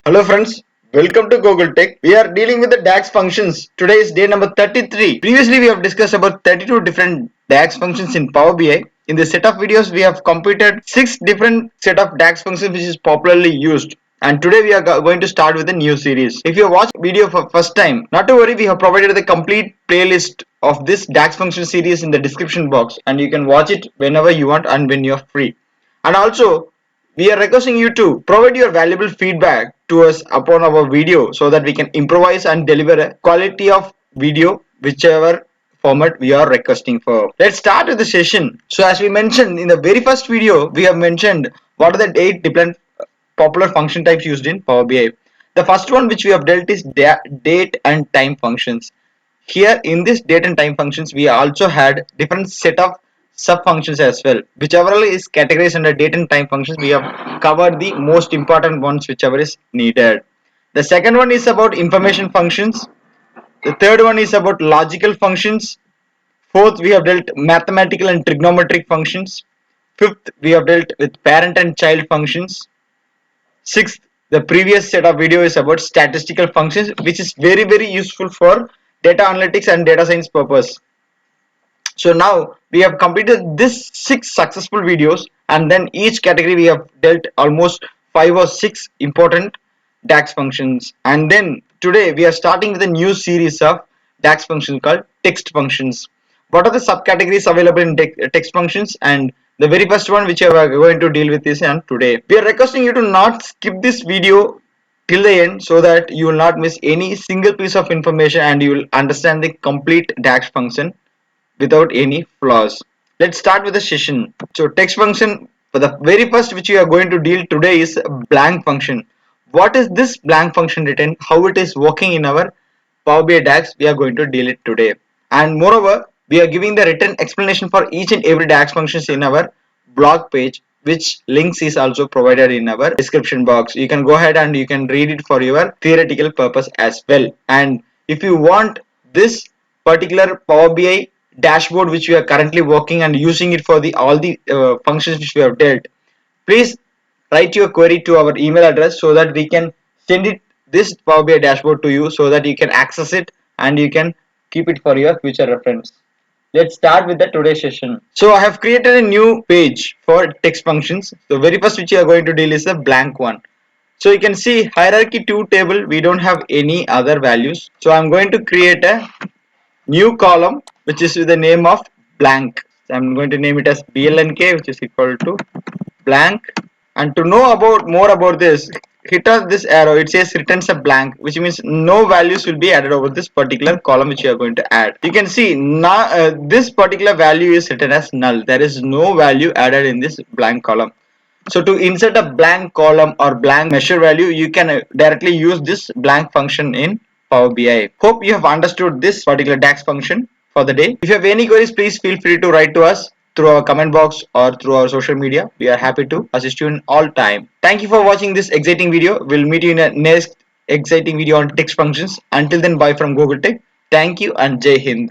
Hello friends, welcome to Google Tech. We are dealing with the DAX functions. Today is day number 33. Previously we have discussed about 32 different DAX functions in Power BI. In this set of videos we have completed 6 different set of DAX functions which is popularly used. And today we are going to start with a new series. If you watch video for first time, not to worry, we have provided the complete playlist of this DAX function series in the description box and you can watch it whenever you want and when you are free. And also we are requesting you to provide your valuable feedback to us upon our video so that we can improvise and deliver a quality of video whichever format we are requesting for. Let's start with the session. So as we mentioned in the very first video, we have mentioned what are the 8 different popular function types used in Power BI. The first one which we have dealt is date and time functions. Here in this date and time functions, we also had different set of sub functions as well. Whichever is categorized under date and time functions, we have covered the most important ones whichever is needed. The second one is about information functions. The third one is about logical functions. Fourth, we have dealt mathematical and trigonometric functions. Fifth, we have dealt with parent and child functions. Sixth, the previous set of video is about statistical functions, which is very useful for data analytics and data science purpose. So now we have completed this 6 successful videos, and then each category we have dealt almost 5 or 6 important DAX functions. And then today we are starting with a new series of DAX functions called text functions. What are the subcategories available in text functions? And the very first one which we are going to deal with is on today. We are requesting you to not skip this video till the end so that you will not miss any single piece of information and you will understand the complete DAX function without any flaws. Let's start with the session. So text function, for the very first which we are going to deal today is blank function. What is this blank function written? How it is working in our Power BI DAX? We are going to deal it today. And moreover, we are giving the written explanation for each and every DAX functions in our blog page, which links is also provided in our description box. You can go ahead and you can read it for your theoretical purpose as well. And if you want this particular Power BI dashboard which we are currently working and using it for the all the functions which we have dealt, please write your query to our email address so that we can send it this Power BI dashboard to you so that you can access it and you can keep it for your future reference. Let's start with the today's session. So I have created a new page for text functions. So very first which we are going to deal is a blank one. So you can see hierarchy 2 table, we don't have any other values. So I'm going to create a new column which is with the name of blank. So I'm going to name it as BLNK, which is equal to blank. And to know about more about this, hit on this arrow. It says returns a blank, which means no values will be added over this particular column which you are going to add. You can see now this particular value is written as null. There is no value added in this blank column. So to insert a blank column or blank measure value, you can directly use this blank function in Power BI. Hope you have understood this particular DAX function for the day. If you have any queries, please feel free to write to us through our comment box or through our social media. We are happy to assist you in all time. Thank you for watching this exciting video. We'll meet you in a next exciting video on text functions. Until then, bye from Google Tech. Thank you and Jai Hind.